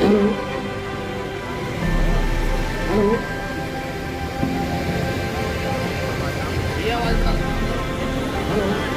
Hello hello. ये आवाज था। हेलो।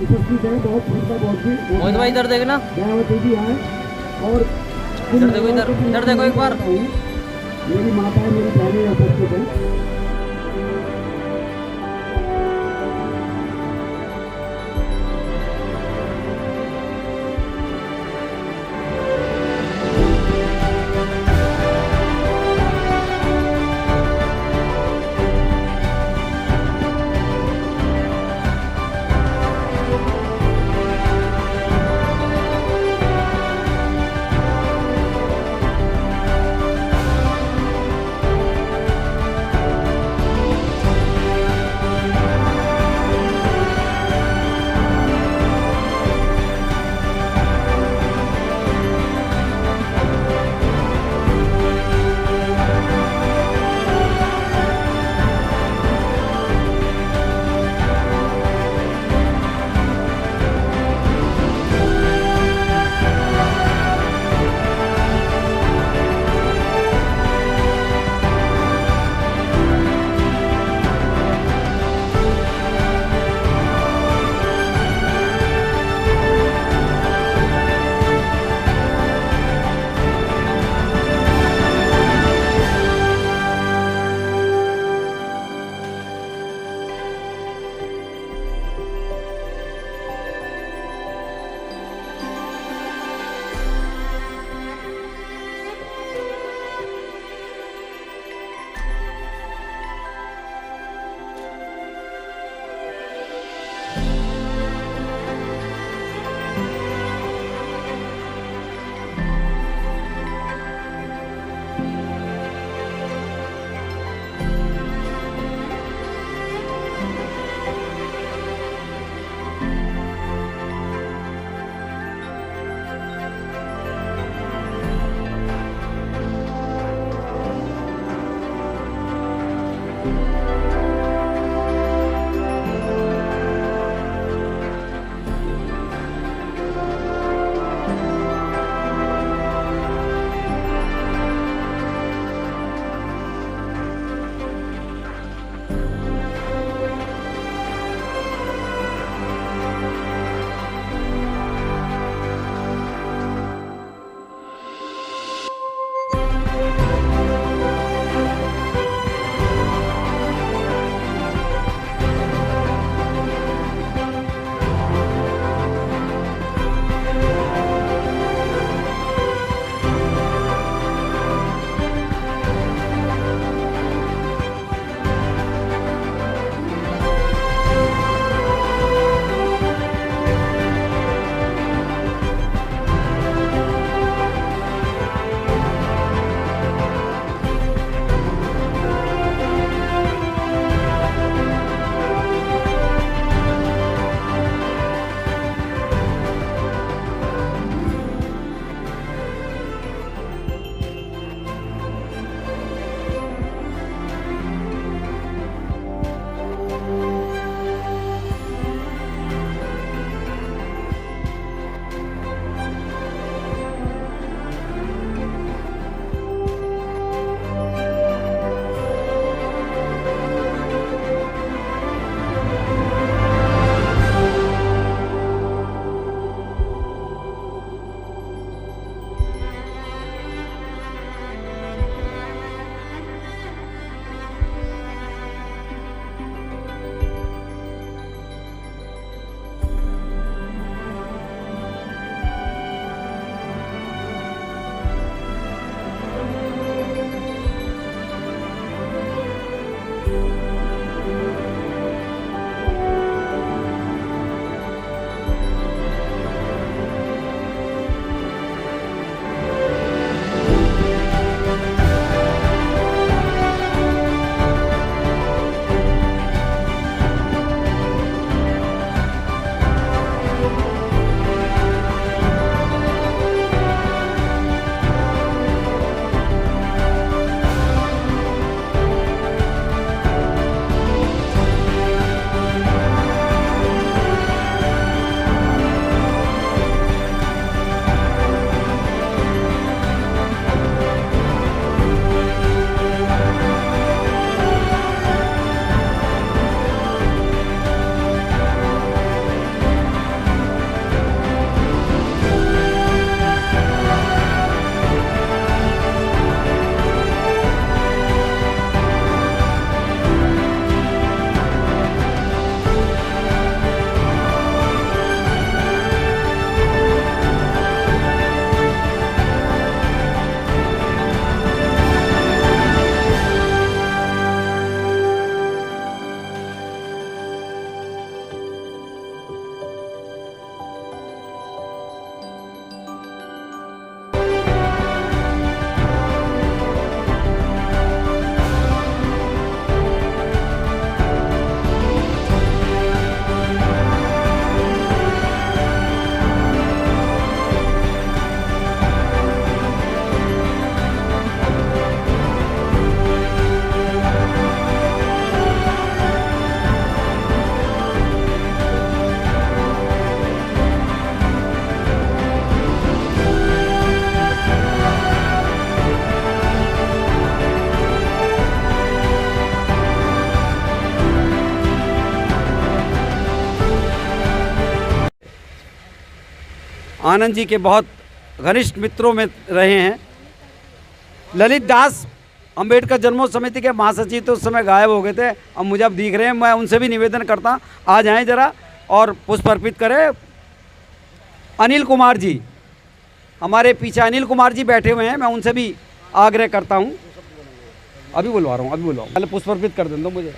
उपस्थित है, बहुत भीड़ बहुत भी मोहित भाई इधर देखना, दयावती जी आए और इधर देखो, इधर देखो एक बार। मेरी माता है, मेरी बहनें उपस्थित है। आनंद जी के बहुत घनिष्ठ मित्रों में रहे हैं। ललित दास अंबेडकर जन्मोत्सव समिति के महासचिव तो उस समय गायब हो गए थे, अब मुझे अब दिख रहे हैं। मैं उनसे भी निवेदन करता, आ जाएं जरा और पुष्प अर्पित करें। अनिल कुमार जी हमारे पीछे, अनिल कुमार जी बैठे हुए हैं, मैं उनसे भी आग्रह करता हूं। अभी बुलवा रहा हूं, पहले पुष्प अर्पित कर दें दो मुझे।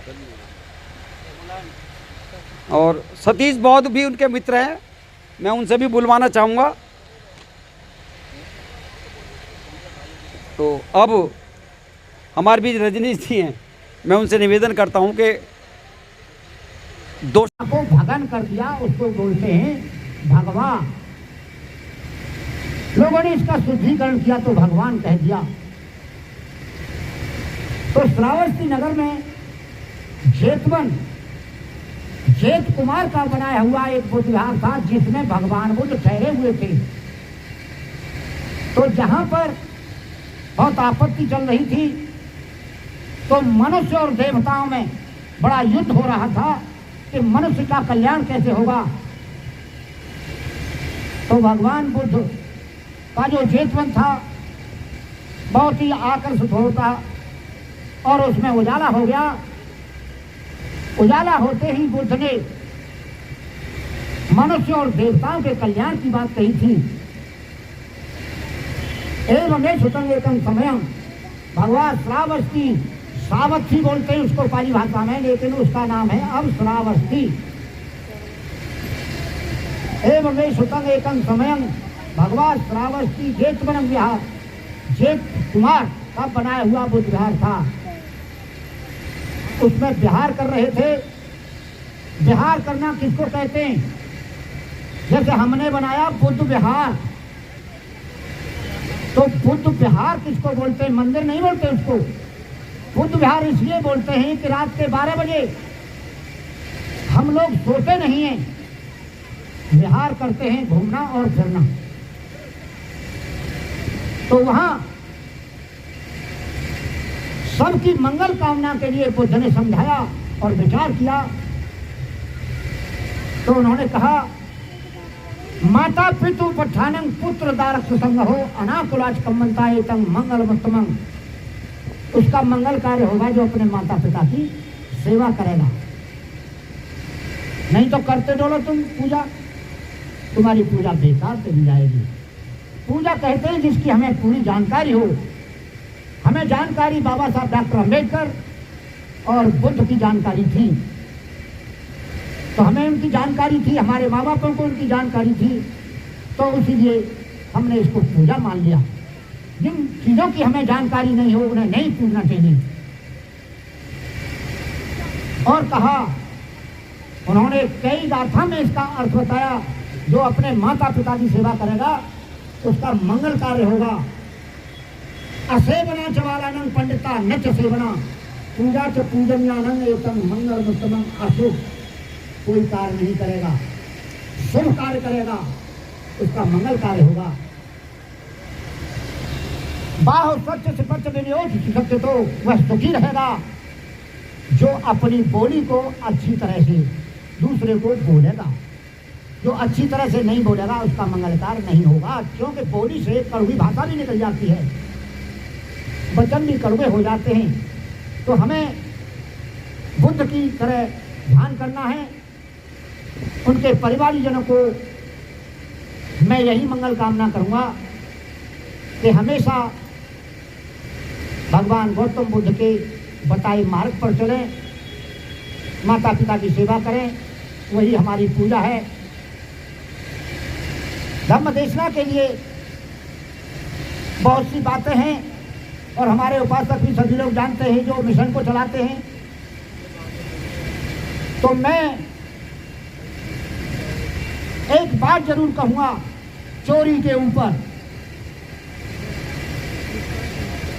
और सतीश बौद्ध भी उनके मित्र हैं, मैं उनसे भी बुलवाना चाहूँगा। तो अब हमारे बीच रजनीश जी हैं, मैं उनसे निवेदन करता हूं कि दोष को भगन कर दिया, उसको बोलते हैं भगवान। लोगों ने इसका शुद्धिकरण किया तो भगवान कह दिया। तो श्रावस्ती नगर में जेत कुमार का बनाया हुआ एक बुद्ध विहार था, जिसमें भगवान बुद्ध ठहरे हुए थे। तो जहां पर बहुत आपत्ति चल रही थी, तो मनुष्य और देवताओं में बड़ा युद्ध हो रहा था कि मनुष्य का कल्याण कैसे होगा। तो भगवान बुद्ध का जो जेतवन था बहुत ही आकर्षित होता और उसमें उजाला हो गया। उजाला होते ही बुद्ध ने मनुष्य और देवताओं के कल्याण की बात कही थी। एवं सुतंग एकम समयम, भगवान श्रावस्ती, श्रावस्ती बोलते हैं उसको पाली भाषा में, लेकिन उसका नाम है अब श्रावस्ती। एवं सुतंग एकम समयम, भगवान श्रावस्ती जेतवनम विहार, जेत कुमार का बनाया हुआ बुद्ध विहार था। उसमें विहार कर रहे थे। विहार करना किसको कहते हैं? जैसे हमने बनाया बुद्ध विहार, तो बुद्ध विहार किसको बोलते हैं? मंदिर नहीं बोलते उसको। बुद्ध विहार इसलिए बोलते हैं कि रात के 12 बजे हम लोग सोते नहीं हैं, विहार करते हैं, घूमना और फिरना। तो वहां सबकी मंगल कामना के लिए बुद्ध ने समझाया और विचार किया। तो उन्होंने कहा, माता पितु पठानंग पुत्र दारक सुसंग हो अनाकुलाच कम्मनता एतंग मंगलमुत्तमं। उसका मंगल कार्य होगा जो अपने माता पिता की सेवा करेगा। नहीं तो करते डोलो तुम पूजा, तुम्हारी पूजा बेकार चली जाएगी। पूजा कहते हैं जिसकी हमें पूरी जानकारी हो। हमें जानकारी बाबा साहब डॉक्टर अम्बेडकर और बुद्ध की जानकारी थी, तो हमें उनकी जानकारी थी, हमारे माँ बापों को उनकी जानकारी थी, तो इसीलिए हमने इसको पूजा मान लिया। जिन चीज़ों की हमें जानकारी नहीं हो उन्हें नहीं पूजना चाहिए। और कहा, उन्होंने कई गाथा में इसका अर्थ बताया, जो अपने माता पिता की सेवा करेगा उसका मंगल कार्य होगा। असेवना चवालानंग पंडिता न च सेवना, पूजा च पूजन्यानंग एतम मंगल मुत्तमं। अशुभ कोई कार्य नहीं करेगा, शुभ कार्य करेगा, उसका मंगल कार्य होगा। बाहो सत्य से पच्च विनियोग सत्य, तो वह सुखी रहेगा जो अपनी बोली को अच्छी तरह से दूसरे को बोलेगा। जो अच्छी तरह से नहीं बोलेगा उसका मंगल कार्य नहीं होगा, क्योंकि बोली से कड़वी भाषा भी निकल जाती है, वचन भी कड़वे हो जाते हैं। तो हमें बुद्ध की तरह ध्यान करना है। उनके परिवारजनों को मैं यही मंगल कामना करूंगा कि हमेशा भगवान गौतम बुद्ध के बताए मार्ग पर चलें, माता पिता की सेवा करें, वही हमारी पूजा है। धर्म देशना के लिए बहुत सी बातें हैं और हमारे उपासक भी सभी लोग जानते हैं जो मिशन को चलाते हैं। तो मैं एक बात जरूर कहूंगा चोरी के ऊपर।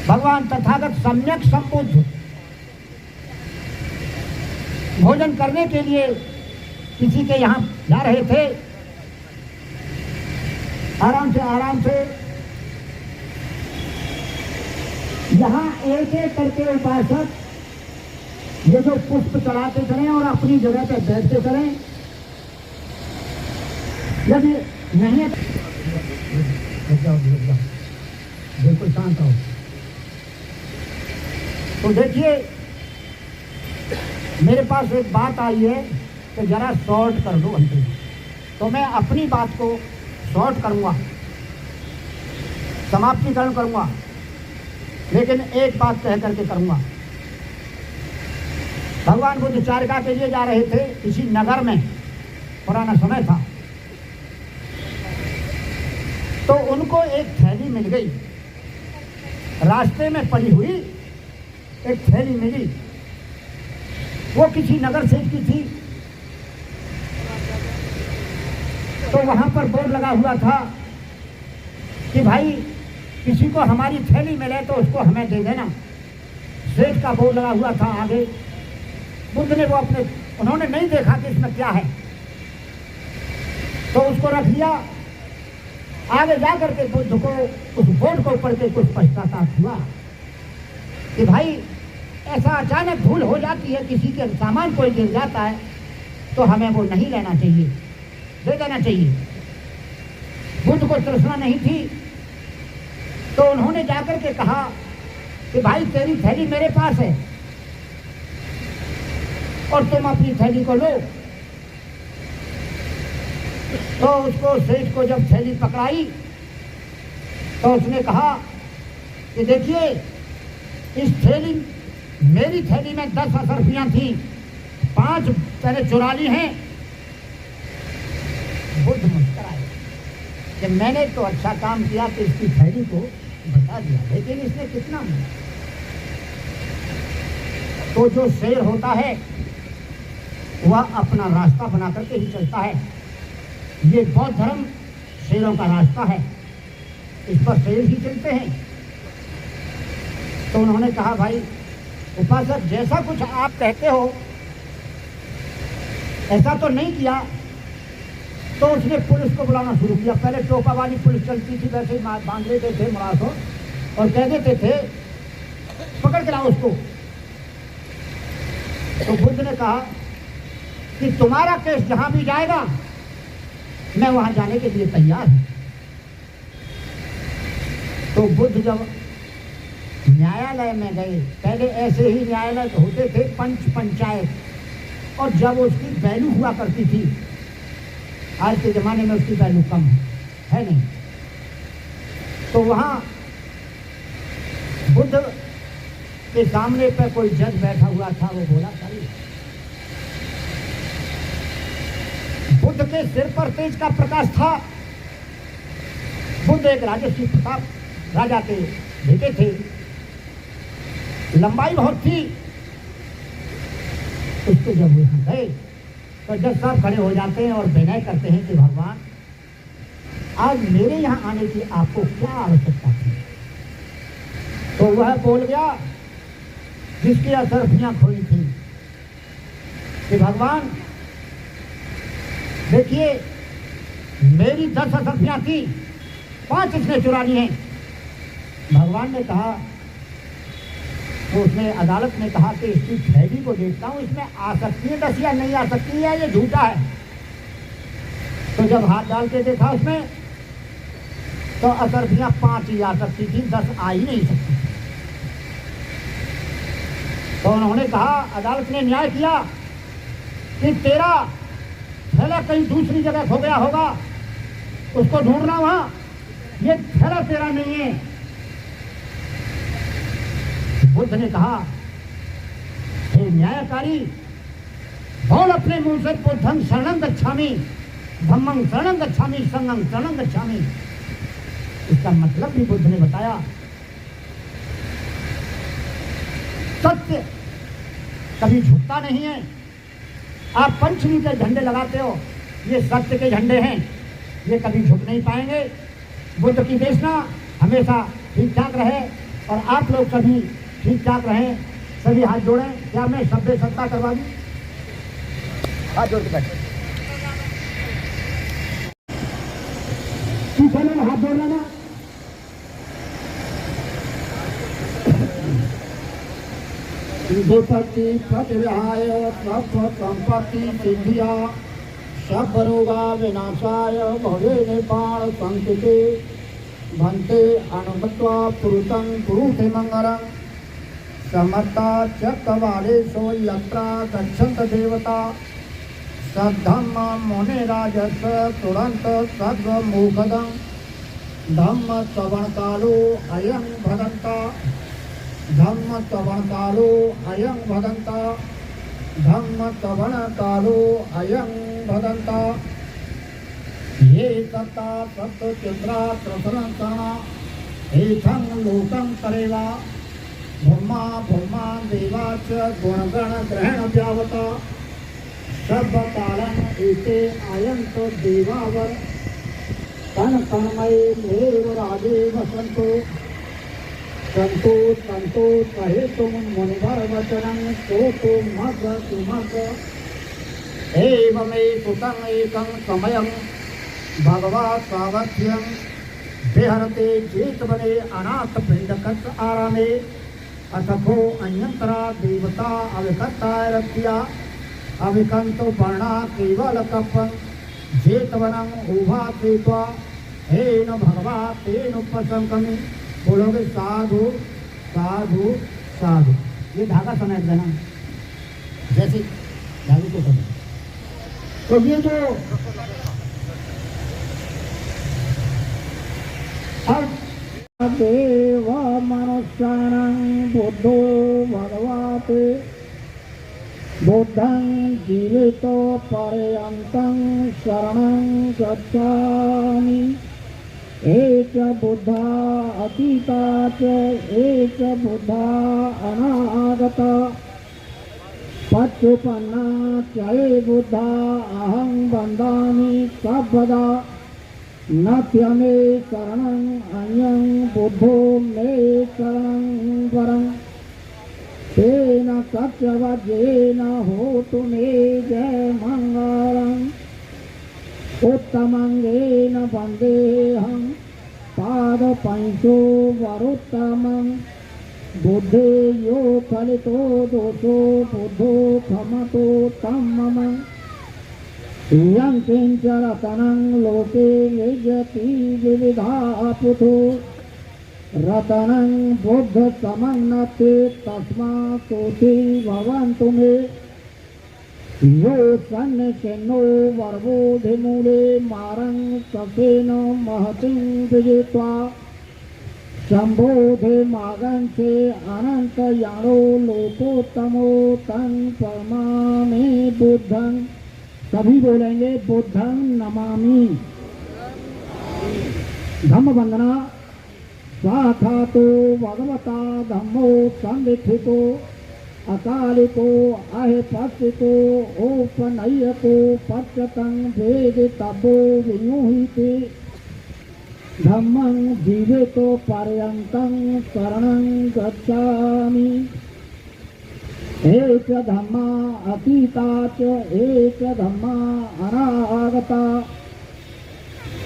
भगवान तथागत सम्यक संबुद्ध भोजन करने के लिए किसी के यहाँ जा रहे थे। आराम से यहाँ एक एक करके उपासक ये जो पुष्प चढ़ाते चलें और अपनी जगह पर बैठते चलें। यदि नहीं जाओ रुक जाओ, बिल्कुल शांत रहो। तो देखिए मेरे पास एक बात आई है कि जरा शॉर्ट कर दो अंतिम, तो मैं अपनी बात को शॉर्ट करूंगा, समाप्तिकरण करूंगा, लेकिन एक बात कह करके करूंगा। भगवान बुद्ध चारिका के लिए जा रहे थे किसी नगर में, पुराना समय था, तो उनको एक थैली मिल गई, रास्ते में पड़ी हुई एक थैली मिली, वो किसी नगर सेठ की थी। तो वहां पर बोर्ड लगा हुआ था कि भाई किसी को हमारी थैली मिले तो उसको हमें दे देना, सेठ का बोर्ड लगा हुआ था आगे। बुद्ध ने वो अपने, उन्होंने नहीं देखा कि इसमें क्या है, तो उसको रख लिया। आगे जाकर के बुद्ध को उस बोर्ड को पढ़ के कुछ पश्चाताप हुआ कि भाई ऐसा अचानक भूल हो जाती है, किसी के सामान कोई गिर जाता है तो हमें वो नहीं लेना चाहिए, दे देना चाहिए। बुद्ध को तृष्णा नहीं थी, तो उन्होंने जाकर के कहा कि भाई तेरी थैली मेरे पास है और तुम अपनी थैली को लो। तो उसको सेठ को जब थैली पकड़ाई तो उसने कहा कि देखिए इस थैली, मेरी थैली में 10 असरफियां थी, 5 मैंने चुरा ली हैं। बुद्ध मुस्कुराए कि मैंने तो अच्छा काम किया कि इसकी थैली को बता दिया, लेकिन इसने कितना मिला। तो जो शेर होता है वह अपना रास्ता बना करके ही चलता है। ये बौद्ध धर्म शेरों का रास्ता है, इस पर शेर ही चलते हैं। तो उन्होंने कहा भाई उपासक जैसा कुछ आप कहते हो ऐसा तो नहीं किया। तो उसने पुलिस को बुलाना शुरू किया। पहले टोपा वाली पुलिस चलती थी, वैसे ही बांध लेते थे मुराद और कह देते थे पकड़ के लाओ उसको। तो बुद्ध ने कहा कि तुम्हारा केस जहां भी जाएगा मैं वहां जाने के लिए तैयार हूं। तो बुद्ध जब न्यायालय में गए, पहले ऐसे ही न्यायालय होते थे पंच पंचायत, और जब उसकी वैल्यू हुआ करती थी, आज के जमाने में उसकी वैल्यू कम है नहीं, तो वहां बुद्ध के सामने पे कोई जज बैठा हुआ था। वो बोला चलिए, बुद्ध के सिर पर तेज का प्रकाश था। बुद्ध एक राजसी प्रताप राजा के बेटे थे, लंबाई बहुत थी। उसके जब वो यहाँ गए तो जज साहब खड़े हो जाते हैं और विनय करते हैं कि भगवान आज मेरे यहाँ आने की आपको क्या आवश्यकता थी। तो वह बोल गया जिसकी असरफियां खोई थी कि भगवान देखिए मेरी 10 असरफियां थी, 5 इसने चुरा ली हैं। भगवान ने कहा, तो उसने अदालत में कहा कि इसकी थैली को देखता हूं, इसमें आ सकती है 10 या नहीं आ सकती है, ये झूठा है। तो जब हाथ डाल के देखा उसमें तो असरफियां 5 ही आ सकती थी, 10 आ ही नहीं सकती। तो उन्होंने कहा, अदालत ने न्याय किया कि तेरा थैला कहीं दूसरी जगह खो गया होगा, उसको ढूंढना वहां, ये थैला तेरा नहीं है। बुद्ध ने कहा, हे न्यायकारी, बोल अपने मुंह से बुद्धं शरणं गच्छामि, धम्मं शरणं गच्छामि, संघं शरणं गच्छामि। इसका मतलब भी बुद्ध ने बताया। सत्य कभी झुकता नहीं है। आप पंचमी के झंडे लगाते हो, ये सत्य के झंडे हैं, ये कभी झुक नहीं पाएंगे। बुद्ध की देशना हमेशा ठीक ठाक रहे और आप लोग सभी ठीक ठाक रहें। सभी हाथ जोड़ें। क्या मैं सभ्य सत्ता करवा दूं? हाथ जोड़ के बैठे, पीछे में हाथ जोड़ लेना। विपत्ति प्रतिहाय संपत्ति सिद्धिया सब रोगा विनाशाय भवे नेपाल संकटे भन्ते अनुमत्वा पुरुषं कुरुते मंगलं समर्था चक्रवालेषु यत्र गच्छन्त देवता सद्धम्म मुनिराजस तुरंत सर्वमोघदं धम्म श्रवण कालो अयं भदन्ता धम्म श्रवण कालो अयं भदन्ता धम्म श्रवण कालो अयं भदन्ता ये कर्ता सप्तचंद्रा प्रसरणकर्णा एथं लोकं करेवा ब्रह्मा ब्रह्मा देवा च गुणगण ग्रहण व्यावता सब कालं एते आयंत देवावर तन तन्मय देव राजे वसंतो संतो संतो कहे तुम मुनिवर वचनं तो मग तुमग एवमे सुतं एकं समयं भगवत सावध्यं विहरते चेतवने अनाथ पिंडकत आरामे अथको अन्यंतरा देवता अविकता रत्या अविकंतो वर्णा केवल कपं जेतवनं उभा कृत्वा हेन भगवा तेन उपसंकमी बोलोगे साधु साधु साधु। ये धागा समय देना जैसे धागे को समय तो ये जो देव मनुष्याणां बुद्धो भगवते बुद्धं जीवितो पर्यन्तं शरणं गच्छामि एक बुद्धा अतीता च एक बुद्धा अनागता पच्चुपन्ना च बुद्धा अहं वन्दामि सर्वदा नत्य मे शरणं अन्यं बुद्धो मे शरणं वरं तेन सत्यवज्रेण होतु मे जय मंगलम् उत्तमंगेन वन्देऽहं पादपंचो वरोत्तमं बुद्धे यो फलितो दोषो बुद्धो खमतो तं मम यं किंच रतनं लोके यजति विविधा पुथो रतनं बुद्ध समन्नते तस्मात् सोति भवन्तु मे यो सन्निचिन्नो वर्वोधिमूले मारं ससेन महतिं विजित्वा संबोधे मागंसे अनंत यानो लोकोत्तमो तं परमामि बुद्धं। सभी बोलेंगे बुद्धं नमामि। धम्म वंदना स्वाहा तो भगवता धम्मो संविठितो अकालिको अहिपस्थितो औपनय्यको पश्यतं वेदितव्यो विमुह्यते धम्मं जीवितो पर्यन्तं शरणं गच्छामि। एक धम्मा अतीता च एक धम्मा अनागता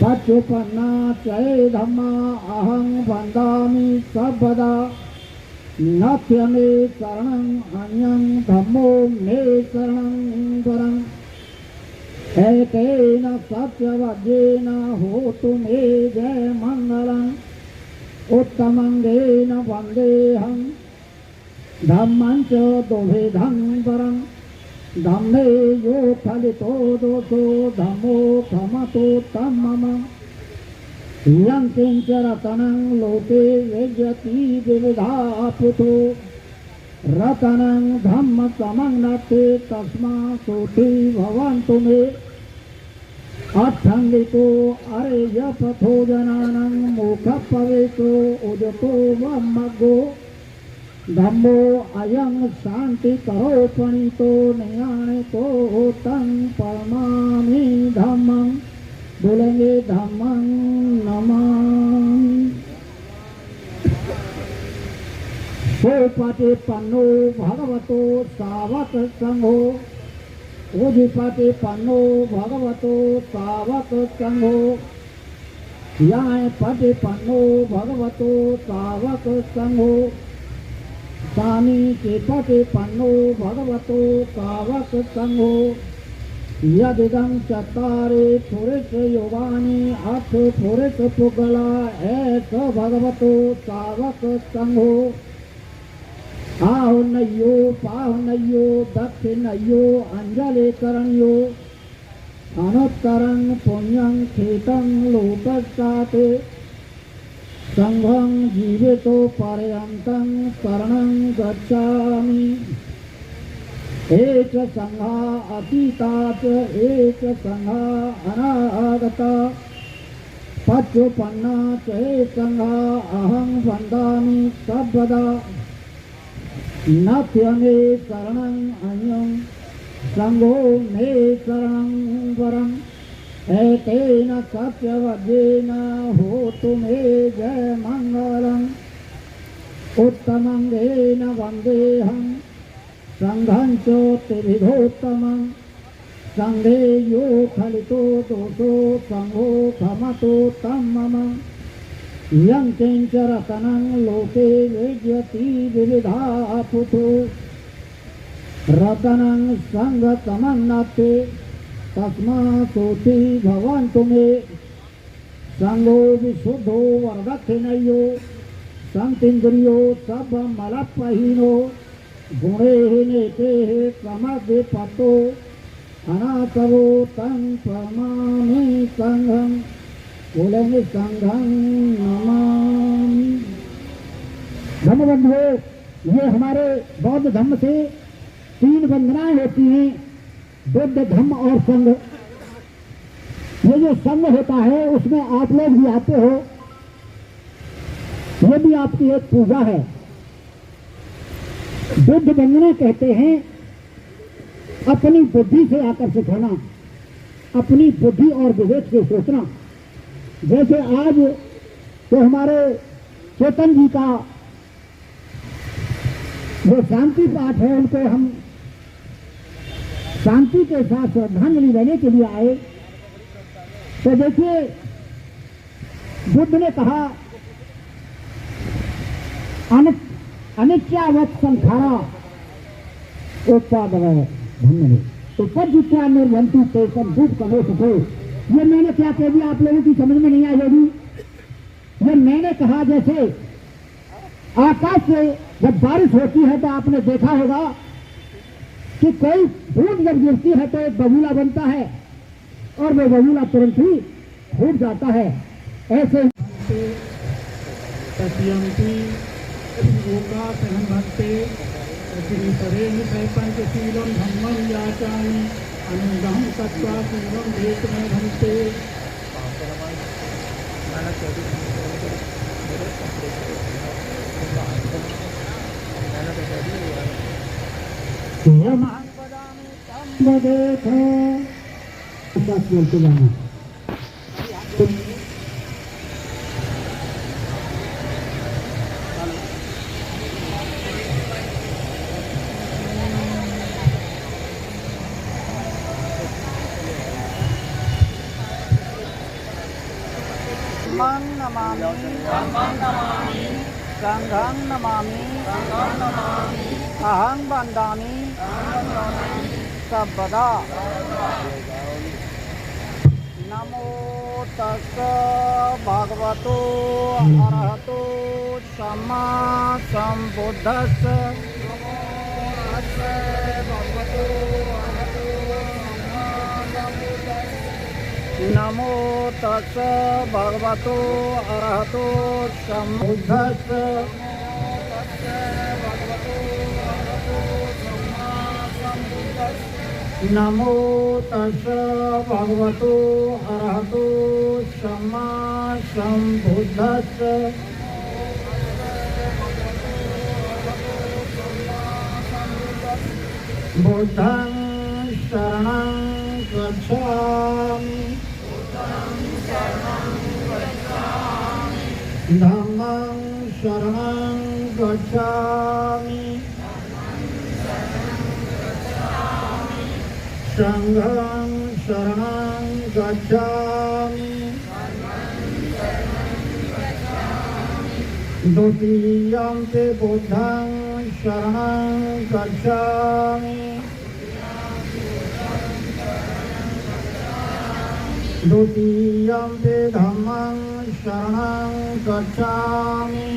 पच्चुपन्ना च धम्मा अहं वन्दामि सर्वदा नत्य मे शरणं अन्यं धम्मो मे शरणं वरं एतेन सत्यवज्रेण होतु मे जय मंगलम् उत्तमंगेन वन्देऽहं धम्मं च दोभेदं वरं धम्मे यो फलितो दोषो धम्मो खमतो तं मम यं किंच रतनं लोके यजति विविधा पुथो रतनं धम्म समन्नते तस्मात् सोति भवन्तु मे अर्थंगितो अरेय पथो जनानां मोक्षपवेशो उदतो वमग्गो धम्मो अयं शांति करो पणितो नियाणितो तं परमामि धम्मं। बोलेंगे धम्मं नमामि। सोपटिपन्नो भगवतो सावक संघो उजिपटिपन्नो भगवतो सावक संघो याय पटिपन्नो भगवतो सावक संघो स्वामी के पटिपन्नो भगवतो सावक संघो यदिदं चत्वारि पुरुष योगानि अथ पुरुष पुगला ऐस भगवतो सावक संघो आहुनयो पाहुनयो दक्षिणयो अंजलि करणयो अनुत्तरं पुण्यं खेतं लोकस्ताते संघं जीवितो पर्यन्तं शरणं गच्छामि एक संघा अतीतात् एक संघा अनागता पच्चुपन्ना च संघा अहं वन्दामि सर्वदा नाथ्य मे शरणं अन्यं संघो मे शरणं वरम् एतेन सत्यवद्येन होतु मे जय मङ्गलम् उत्तमङ्गेन वन्देऽहं संघं च त्रिविधोत्तमं संघे यो खलितो दोषो संघो खमतु तं मम यं किञ्च रतनं लोके विद्यति विविधा पुतो रतनं संघतमन्नते तस्मात्सोति भवन्तु मे संघो विशुद्धो वरदक्षिणयो संतीन्द्रियो सबमलपहीनो गुणे नेते क्रमविपतो अनासवो तं प्रमामि संघं बोलेंगे संघं नमामि। धर्मबंधुओं, ये हमारे बौद्ध धर्म से 3 वंदनाएं होती हैं, बुद्ध धम्म और संघ। ये जो संघ होता है उसमें आप लोग भी आते हो, ये भी आपकी एक पूजा है। बुद्ध वंदना कहते हैं अपनी बुद्धि से आकर्षित होना, अपनी बुद्धि और विवेक से सोचना। जैसे आज तो हमारे चेतन जी का जो शांति पाठ है उनको हम शांति के साथ श्रद्धांजलि देने के लिए आए। तो देखिए, बुद्ध ने कहा अनित्यावत संखारा उत्पादव धम्म तो पद्या निर्भंतु तेसम दुख कमोष हो। ये मैंने क्या कह दिया, आप लोगों की समझ में नहीं आई होगी। ये मैंने कहा जैसे आकाश से जब बारिश होती है तो आपने देखा होगा कि कोई बूंद जब गिरती है तो एक बबूला बनता है और वो बबूला तुरंत ही फूट जाता है। ऐसे पंचशीलम धम्मं याचामि अनुगहं तत्वा पूर्वं वेतमे भंते। बोलते जाना। नमामि संघं नमामि अहं वन्दामि सर्वदा। नमो तस्स भगवतो अरहतो सम्मा सम्बुद्धस्स। नमो तस्स भगवतो अरहतो सम्बुद्धस्स। नमो तस्स भगवतो अरहतो सम्मा सम्बुद्धस्स। बुद्धं शरणं गच्छामि धम्मं शरणं गच्छामि संघं शरणं गच्छामि द्वितीयं ते बुद्धं शरणं गच्छामि द्वितीयं ते धम्मं शरणं गच्छामि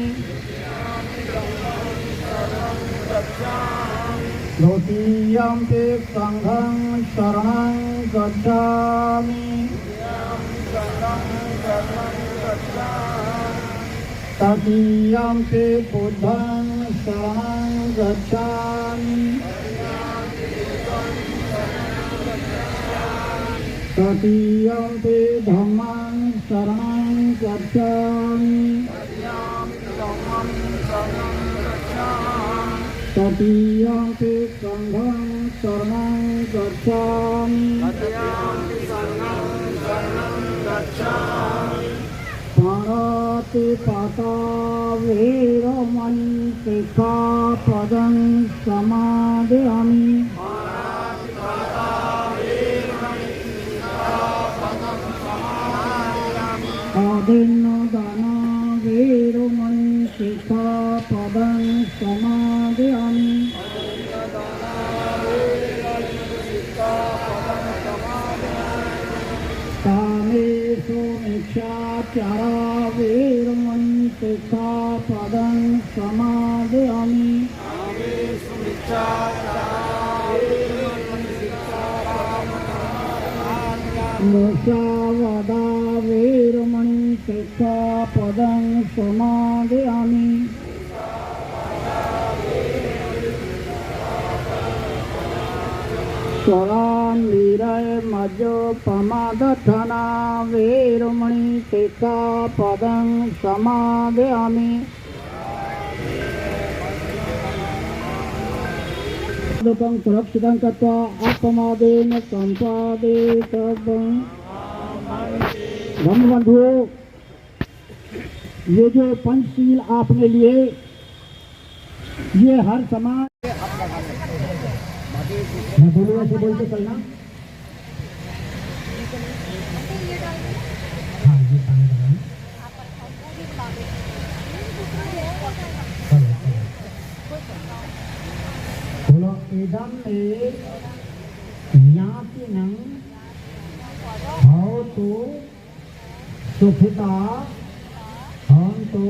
द्वितीयं ते संघं शरणं गच्छामि तृतीयं ते बुद्धं शरणं गच्छामि तृतीयं ते धम्मं शरणं गच्छामि तृतीयं ते संघं शरणं गच्छामि पाणिपाता वेरमणि सिक्खापदं समादयामि आदिन्नदाना वेरमणि सिक्खापदं समादयामि कामेषु मिथ्याचारा वेरमणि सिक्खापदं समादयामि मुसावादा वेरमणि सिक्खापदं समादयामि स्वरान्विरय मज्जोपमादधना वेरमणि सिक्खापदं समादयामि सुरक्षितं कृत्वा अपमादेन सम्पादितव्यं। ब्रह्मबंधुओं, ये जो पंचशील आपने लिए, ये हर समाज मैं बोलूँ ऐसे बोलते चलना। हाँ, ये पानी लगाना। बोलो इदं मे यातिनं भवतु सुखिता हन्तु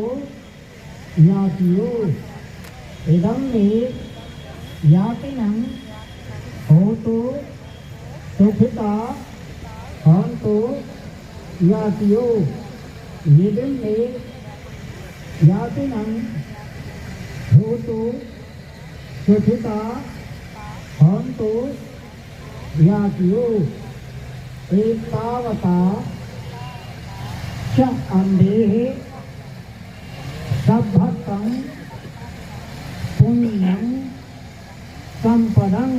यातियो। इदं मे यातिनं भवतु सुखिता हन्तु यातियो। इदं मे यातिनं भवतु सुखिता हन्तु यातियो। एतावता च अन्धेः सद्भक्तं पुण्यं संपदं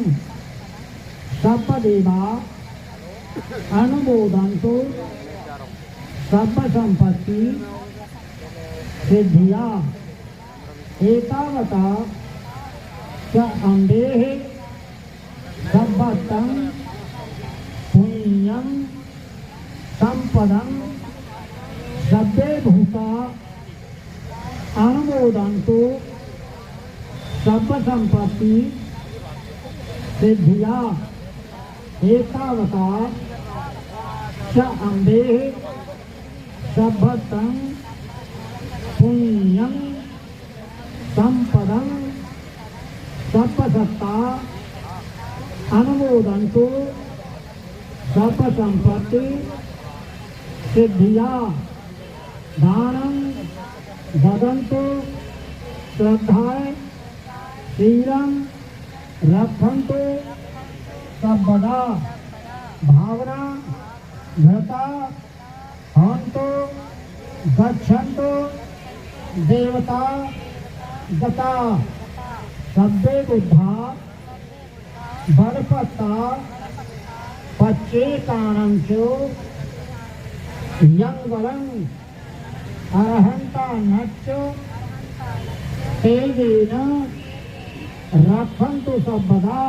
सपदेवा अनुमोदन्तु सर्वसम्पत्ति सिद्धिया। एतावता च अन्धेः सद्भक्तं पुण्यं संपदं सर्वे भूता अनुमोदन्तु सर्वसम्पत्ति सिद्धिया। एतावता च अन्धेः सद्भक्तं पुण्यं संपदं सर्वसत्ता अनुमोदन्तु सर्वसम्पत्ति सिद्धिया। दानं ददन्तु श्रद्धाय शीलं रक्षन्तु सर्वदा। भावना घृता हन्तु गच्छन्तु देवता गता। सर्वे बुद्धा बलपत्ता पच्चेतानं च यंगलं अरहंता नच्च तेजेन रक्षन्तु सर्वदा।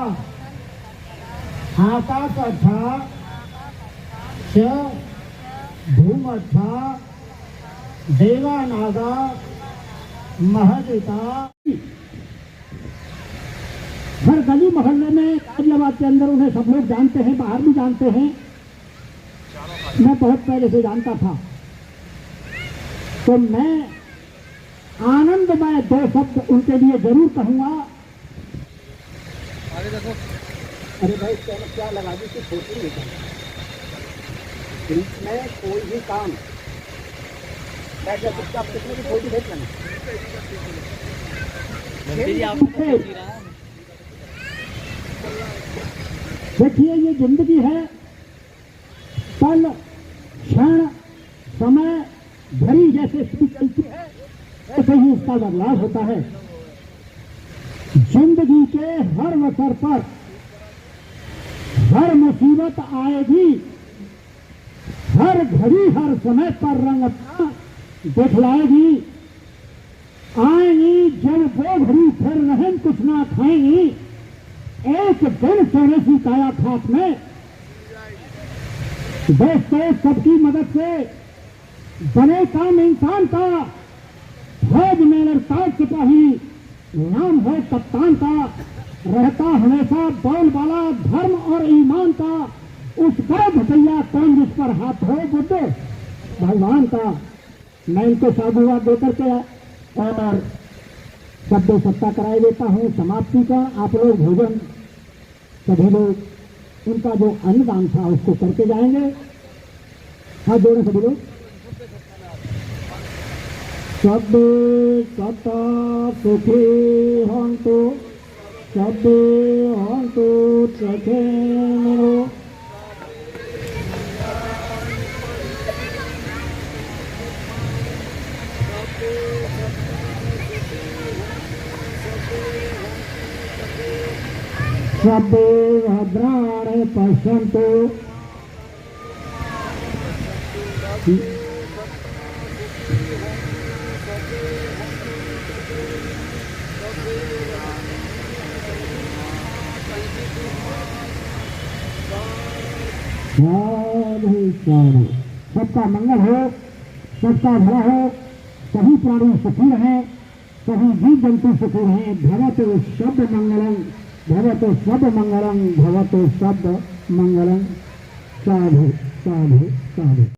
आकाशथा च भूमथा देवानागा महदिता। हर गली मोहल्ले में गाजियाबाद के अंदर उन्हें सब लोग जानते हैं, बाहर भी जानते हैं। मैं बहुत पहले से जानता था। तो मैं आनंदमय 2 शब्द उनके लिए जरूर कहूंगा। अरे भाई क्या लगा दी कि छोटी नहीं करना बीच में कोई भी काम कितने की छोटी भेज लेना। देखिए ये जिंदगी है, पल क्षण समय घड़ी जैसे स्थिति चलती है ऐसे ही इसका बदलाव होता है। जिंदगी के हर अवसर पर हर मुसीबत आएगी, हर घड़ी हर समय पर रंग अपना दिखलाएगी। आएंगी जब वो घड़ी फिर रहन कुछ ना खाएंगी, एक दिन सोने की काया खाक में। दोस्तों सबकी मदद से बने काम इंसान का, फौज में लड़ता सिपाही नाम हो कप्तान का, रहता हमेशा बोलबाला धर्म और ईमान का, उसका भटैया कौन जिस पर हाथ हो बुद्ध भगवान का। मैं इनको साधुवाद देकर के और शब्दों सत्ता कराए देता हूँ समाप्ति का। आप लोग भोजन सभी लोग उनका जो अन्नदान था उसको करके जाएंगे। हाथ जोड़े सभी लोग। सबे सता सुखी हंतु सबे हंतु सुखिनो। सबे भद्राणि पश्यन्तु। सबका मंगल हो, सबका भला हो, सभी प्राणी सुखी रहे, सभी जीव जंतु सुखी रहे। भवतु सब मंगलम भवतु सब मंगलम भवतु सब मंगलम। साधु साधु साधु।